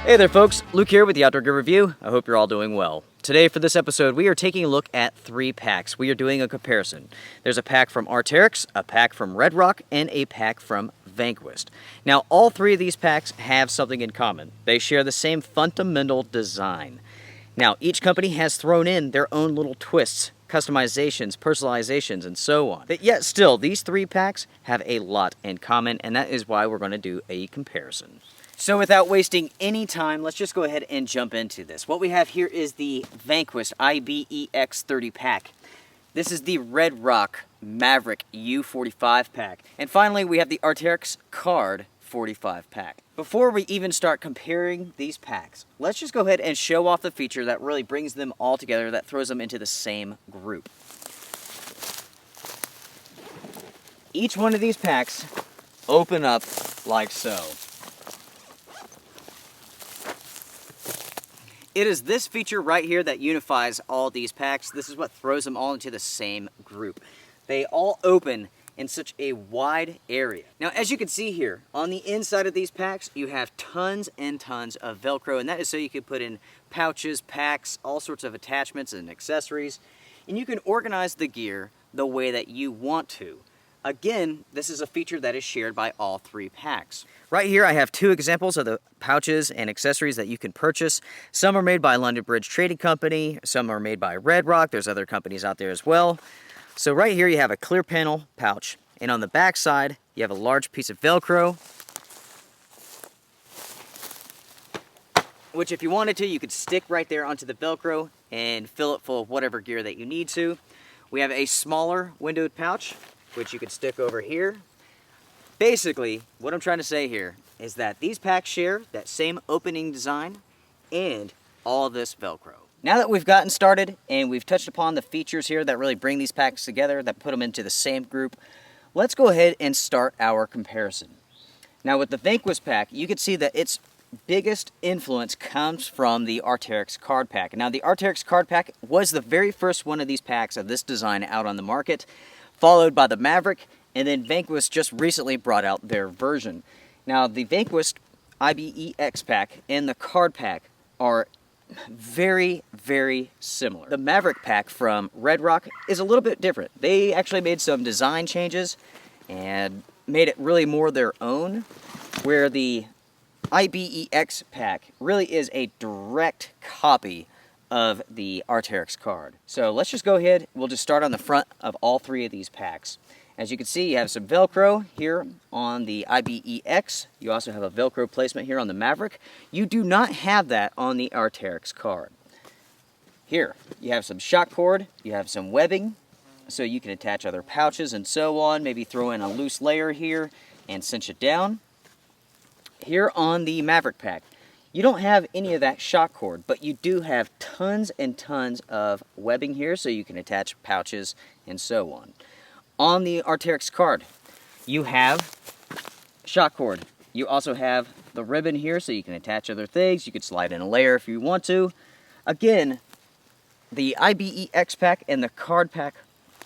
Hey there folks, Luke here with the Outdoor Gear Review. I hope you're all doing well. Today for this episode we are taking a look at 3 packs. We are doing a comparison. There's a pack from Arc'teryx, a pack from Red Rock, and a pack from Vanquest. Now all 3 of these packs have something in common. They share the same fundamental design. Now each company has thrown in their own little twists, customizations, personalizations, and so on. But yet still, these 3 packs have a lot in common, and that is why we're going to do a comparison. So without wasting any time, let's just go ahead and jump into this. What we have here is the Vanquest IBEX 30 pack. This is the Red Rock Mavrik U.45 pack. And finally, we have the Arc'teryx Khard 45 pack. Before we even start comparing these packs, let's just go ahead and show off the feature that really brings them all together, that throws them into the same group. Each one of these packs open up like so. It is this feature right here that unifies all these packs. This is what throws them all into the same group. They all open in such a wide area. Now, as you can see here, on the inside of these packs, you have tons and tons of Velcro, and that is so you can put in pouches, packs, all sorts of attachments and accessories, and you can organize the gear the way that you want to. Again, this is a feature that is shared by all 3 packs. Right here I have 2 examples of the pouches and accessories that you can purchase. Some are made by London Bridge Trading Company, some are made by Red Rock, there's other companies out there as well. So right here you have a clear panel pouch, and on the back side you have a large piece of Velcro, which if you wanted to, you could stick right there onto the Velcro and fill it full of whatever gear that you need to. We have a smaller windowed pouch, which you could stick over here. Basically, what I'm trying to say here is that these packs share that same opening design and all this Velcro. Now that we've gotten started and we've touched upon the features here that really bring these packs together, that put them into the same group, let's go ahead and start our comparison. Now with the Vanquest pack, you can see that its biggest influence comes from the Arc'teryx Khard pack. Now the Arc'teryx Khard pack was the very first one of these packs of this design out on the market, followed by the Mavrik, and then Vanquest just recently brought out their version. Now the Vanquest IBEX pack and the Khard pack are very, very similar. The Mavrik pack from Red Rock is a little bit different. They actually made some design changes and made it really more their own, where the IBEX pack really is a direct copy of the Arc'teryx Khard. So let's just go ahead, we'll just start on the front of all 3 of these packs. As you can see, you have some Velcro here on the IBEX. You also have a Velcro placement here on the Mavrik. You do not have that on the Arc'teryx Khard. Here, you have some shock cord, you have some webbing, so you can attach other pouches and so on, maybe throw in a loose layer here and cinch it down. Here on the Mavrik pack, you don't have any of that shock cord, but you do have tons and tons of webbing here, so you can attach pouches and so on. On the Arc'teryx Khard, you have shock cord. You also have the ribbon here, so you can attach other things. You could slide in a layer if you want to. Again, the IBEX pack and the Khard pack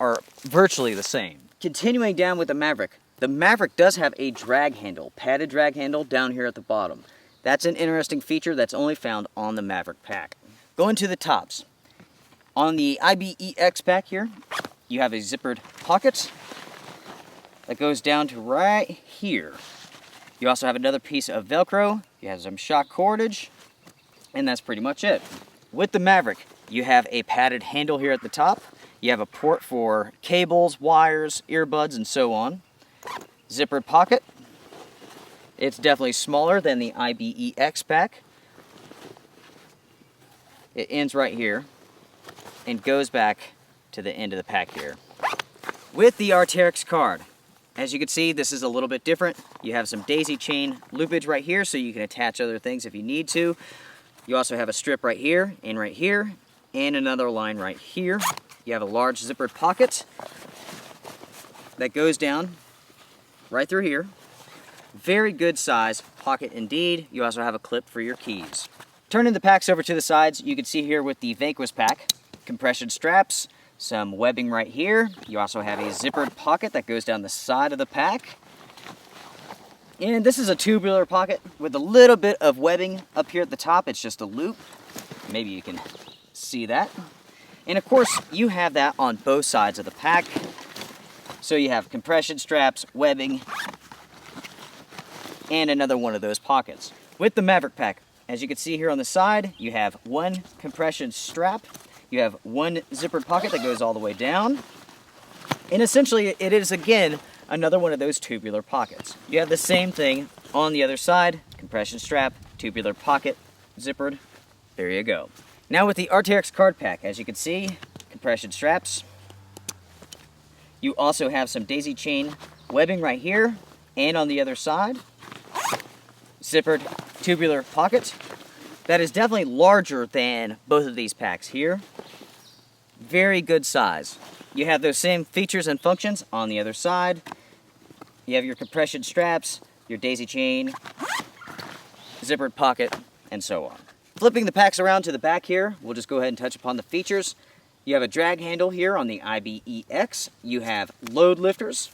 are virtually the same. Continuing down with the Mavrik does have a drag handle, padded drag handle down here at the bottom. That's an interesting feature that's only found on the Mavrik pack. Going to the tops. On the IBEX pack here, you have a zippered pocket that goes down to right here. You also have another piece of Velcro, you have some shock cordage, and that's pretty much it. With the Mavrik, you have a padded handle here at the top. You have a port for cables, wires, earbuds, and so on. Zippered pocket. It's definitely smaller than the IBEX pack. It ends right here and goes back to the end of the pack here. With the Arc'teryx Khard, as you can see, this is a little bit different. You have some daisy chain loopage right here, so you can attach other things if you need to. You also have a strip right here, and another line right here. You have a large zippered pocket that goes down right through here. Very good size pocket indeed. You also have a clip for your keys. Turning the packs over to the sides, you can see here with the Vanquest pack, compression straps, some webbing right here. You also have a zippered pocket that goes down the side of the pack. And this is a tubular pocket with a little bit of webbing up here at the top. It's just a loop. Maybe you can see that. And of course, you have that on both sides of the pack. So you have compression straps, webbing, and another one of those pockets. With the Mavrik pack, as you can see here on the side, you have one compression strap, you have one zippered pocket that goes all the way down, and essentially it is again another one of those tubular pockets. You have the same thing on the other side, compression strap, tubular pocket, zippered, there you go. Now with the Arc'teryx Khard pack, as you can see, compression straps, you also have some daisy chain webbing right here and on the other side. Zippered tubular pocket. That is definitely larger than both of these packs here. Very good size. You have those same features and functions on the other side. You have your compression straps, your daisy chain, zippered pocket, and so on. Flipping the packs around to the back here, we'll just go ahead and touch upon the features. You have a drag handle here on the IBEX. You have load lifters,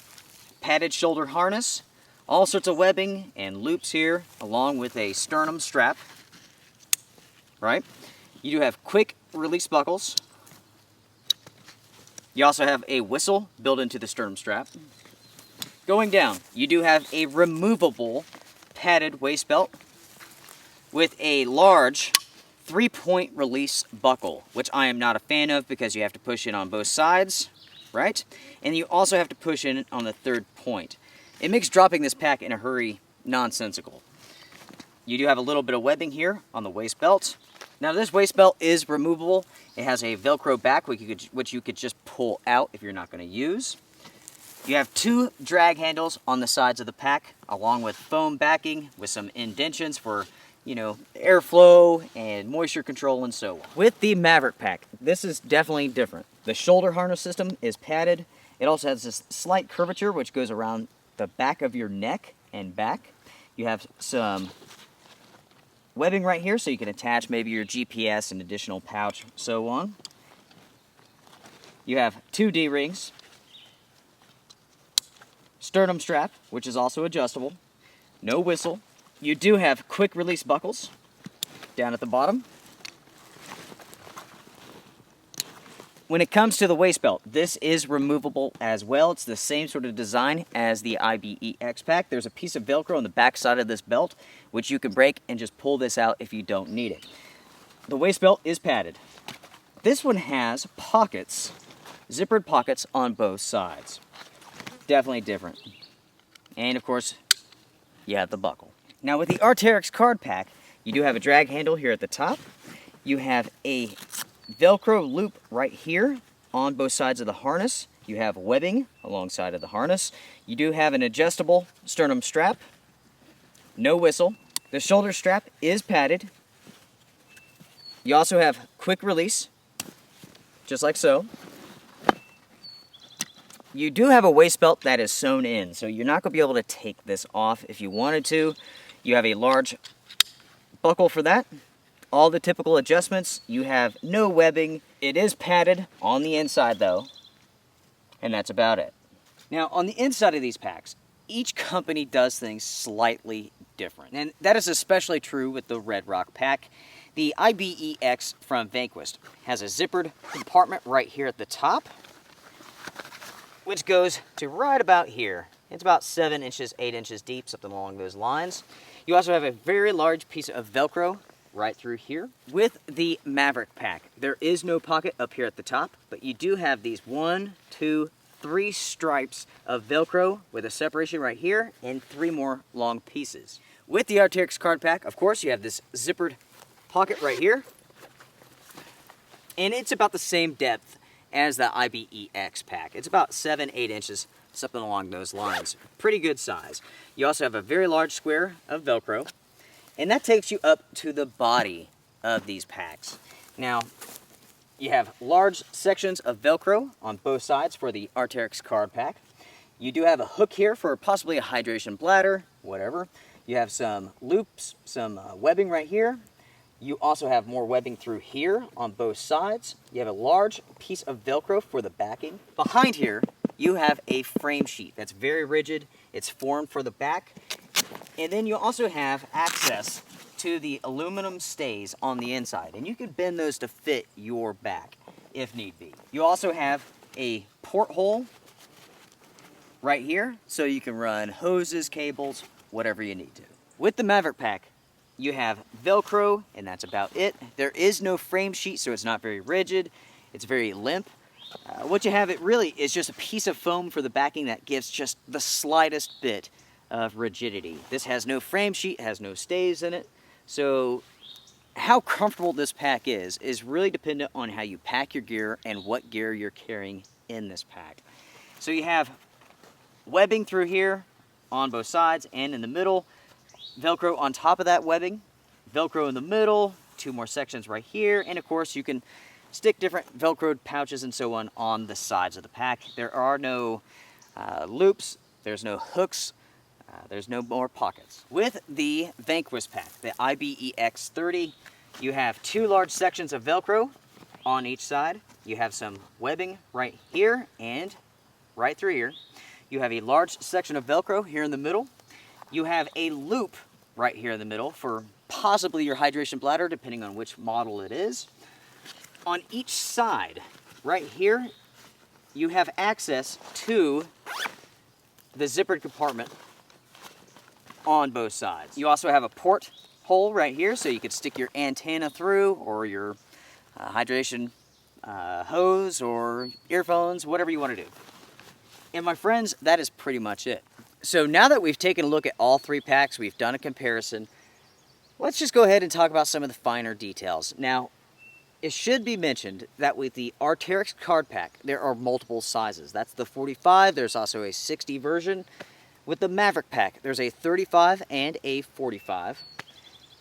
padded shoulder harness, all sorts of webbing and loops here, along with a sternum strap, right? You do have quick release buckles. You also have a whistle built into the sternum strap. Going down, you do have a removable padded waist belt with a large 3-point release buckle, which I am not a fan of because you have to push in on both sides, right? And you also have to push in on the third point. It makes dropping this pack in a hurry nonsensical. You do have a little bit of webbing here on the waist belt. Now this waist belt is removable. It has a Velcro back which you could just pull out if you're not going to use. You have two drag handles on the sides of the pack, along with foam backing with some indentions for, you know, airflow and moisture control and so on. With the Mavrik pack, this is definitely different. The shoulder harness system is padded. It also has this slight curvature which goes around the back of your neck and back. You have some webbing right here so you can attach maybe your GPS, an additional pouch, so on. You have two D-rings, sternum strap, which is also adjustable, no whistle. You do have quick release buckles down at the bottom. When it comes to the waist belt, this is removable as well. It's the same sort of design as the IBEX pack. There's a piece of Velcro on the back side of this belt, which you can break and just pull this out if you don't need it. The waist belt is padded. This one has pockets, zippered pockets on both sides. Definitely different. And of course, you have the buckle. Now with the Arc'teryx Khard pack, you do have a drag handle here at the top. You have a Velcro loop right here on both sides of the harness. You have webbing alongside of the harness. You do have an adjustable sternum strap. No whistle. The shoulder strap is padded. You also have quick release, just like so. You do have a waist belt that is sewn in, so you're not going to be able to take this off if you wanted to. You have a large buckle for that. All the typical adjustments. You have no webbing. It is padded on the inside though, and that's about it. Now on the inside of these packs, each company does things slightly different, and that is especially true with the Red Rock pack. The IBEX from Vanquest has a zippered compartment right here at the top, which goes to right about here. It's about 7 inches, 8 inches deep, something along those lines. You also have a very large piece of Velcro right through here. With the Mavrik pack, there is no pocket up here at the top, but you do have these 1, 2, 3 stripes of Velcro with a separation right here and 3 more long pieces. With the Arc'teryx Khard pack, of course, you have this zippered pocket right here, and it's about the same depth as the IBEX pack. It's about 7, 8 inches, something along those lines. Pretty good size. You also have a very large square of Velcro, and that takes you up to the body of these packs. Now, you have large sections of Velcro on both sides for the Arc'teryx Khard pack. You do have a hook here for possibly a hydration bladder, whatever. You have some loops, some webbing right here. You also have more webbing through here on both sides. You have a large piece of Velcro for the backing. Behind here, you have a frame sheet that's very rigid. It's formed for the back. And then you also have access to the aluminum stays on the inside, and you can bend those to fit your back if need be. You also have a porthole right here, so you can run hoses, cables, whatever you need to. With the Mavrik pack, you have Velcro, and that's about it. There is no frame sheet, so it's not very rigid. It's very limp. What you have, it really is just a piece of foam for the backing that gives just the slightest bit of rigidity. This has no frame sheet, has no stays in it. So how comfortable this pack is really dependent on how you pack your gear and what gear you're carrying in this pack. So you have webbing through here on both sides and in the middle, Velcro on top of that webbing, Velcro in the middle, 2 more sections right here, and of course you can stick different Velcroed pouches and so on the sides of the pack. There are no loops, there's no hooks, there's no more pockets. With the Vanquest pack, the IBEX 30, you have 2 large sections of Velcro on each side. You have some webbing right here and right through here. You have a large section of Velcro here in the middle. You have a loop right here in the middle for possibly your hydration bladder, depending on which model it is. On each side, right here, you have access to the zippered compartment on both sides. You also have a port hole right here, so you could stick your antenna through, or your hydration hose, or earphones, whatever you want to do. And my friends, that is pretty much it. So now that we've taken a look at all 3 packs, we've done a comparison, let's just go ahead and talk about some of the finer details. Now, it should be mentioned that with the Arc'teryx Khard pack, there are multiple sizes. That's the 45, there's also a 60 version. With the Mavrik pack, there's a 35 and a 45.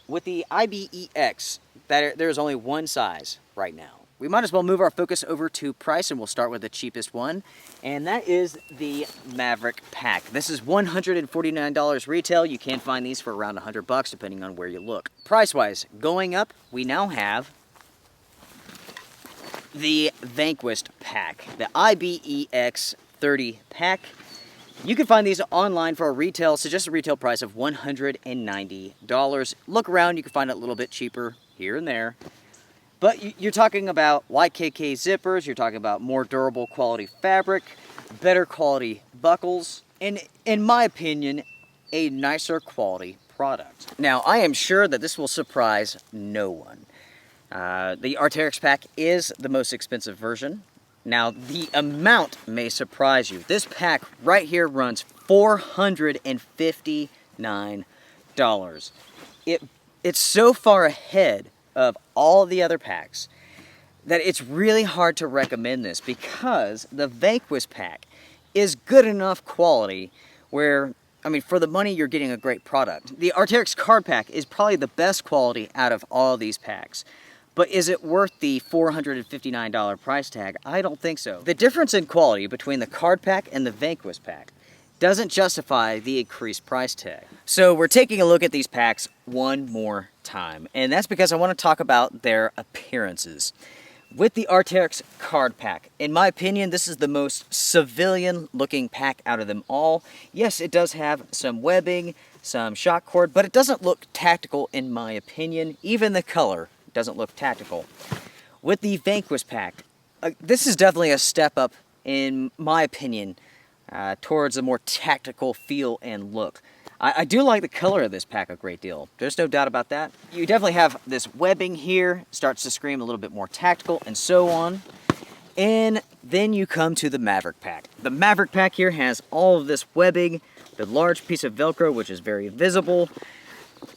With the IBEX, there's only one size right now. We might as well move our focus over to price, and we'll start with the cheapest one, and that is the Mavrik pack. This is $149 retail. You can find these for around $100 depending on where you look. Price-wise, going up, we now have the Vanquest pack, the IBEX 30 pack. You can find these online for a suggested retail price of $190. Look around, you can find it a little bit cheaper here and there. But you're talking about YKK zippers, you're talking about more durable quality fabric, better quality buckles, and in my opinion, a nicer quality product. Now, I am sure that this will surprise no one. The Arc'teryx pack is the most expensive version. Now, the amount may surprise you. This pack right here runs $459. It's so far ahead of all the other packs that it's really hard to recommend this, because the Vanquest pack is good enough quality where, I mean, for the money you're getting a great product. The Arc'teryx Khard pack is probably the best quality out of all these packs. But is it worth the $459 price tag? I don't think so. The difference in quality between the Khard pack and the Vanquest pack doesn't justify the increased price tag. So we're taking a look at these packs one more time, and that's because I want to talk about their appearances. With the Arc'teryx Khard pack, in my opinion, this is the most civilian looking pack out of them all. Yes, it does have some webbing, some shock cord, but it doesn't look tactical in my opinion. Even the color doesn't look tactical. With the Vanquest pack, this is definitely a step up in my opinion towards a more tactical feel and look. I do like the color of this pack a great deal. There's no doubt about that. You definitely have this webbing here, starts to scream a little bit more tactical and so on. And then you come to the Mavrik pack. The Mavrik pack here has all of this webbing, the large piece of Velcro, which is very visible.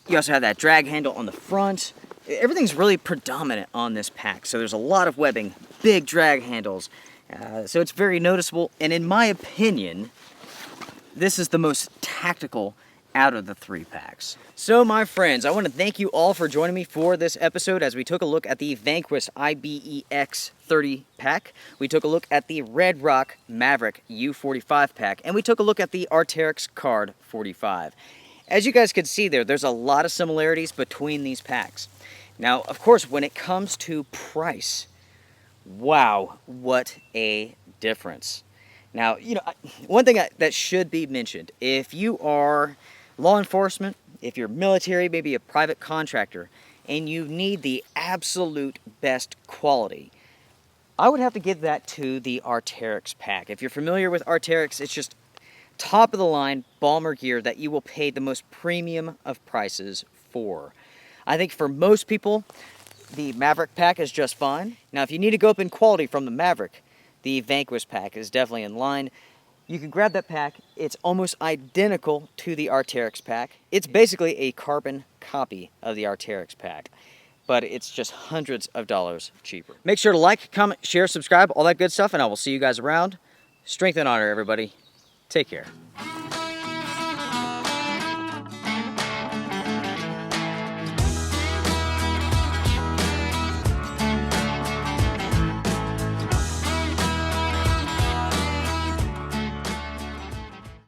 You also have that drag handle on the front. Everything's really predominant on this pack. So there's a lot of webbing, big drag handles. So it's very noticeable. And in my opinion, this is the most tactical out of the 3 packs. So my friends, I want to thank you all for joining me for this episode as we took a look at the Vanquest IBEX 30 pack. We took a look at the Red Rock Mavrik U.45 pack, and we took a look at the Arc'teryx Khard 45. As you guys can see there's a lot of similarities between these packs. Now, of course, when it comes to price, wow, what a difference. Now, you know, one thing that should be mentioned, if you are law enforcement, if you're military, maybe a private contractor, and you need the absolute best quality, I would have to give that to the Arc'teryx pack. If you're familiar with Arc'teryx, it's just top of the line bomber gear that you will pay the most premium of prices for. I think for most people, the Mavrik pack is just fine. Now, if you need to go up in quality from the Mavrik, the Vanquest pack is definitely in line. You can grab that pack. It's almost identical to the Arc'teryx pack. It's basically a carbon copy of the Arc'teryx pack, but it's just hundreds of dollars cheaper. Make sure to like, comment, share, subscribe, all that good stuff, and I will see you guys around. Strength and honor, everybody. Take care.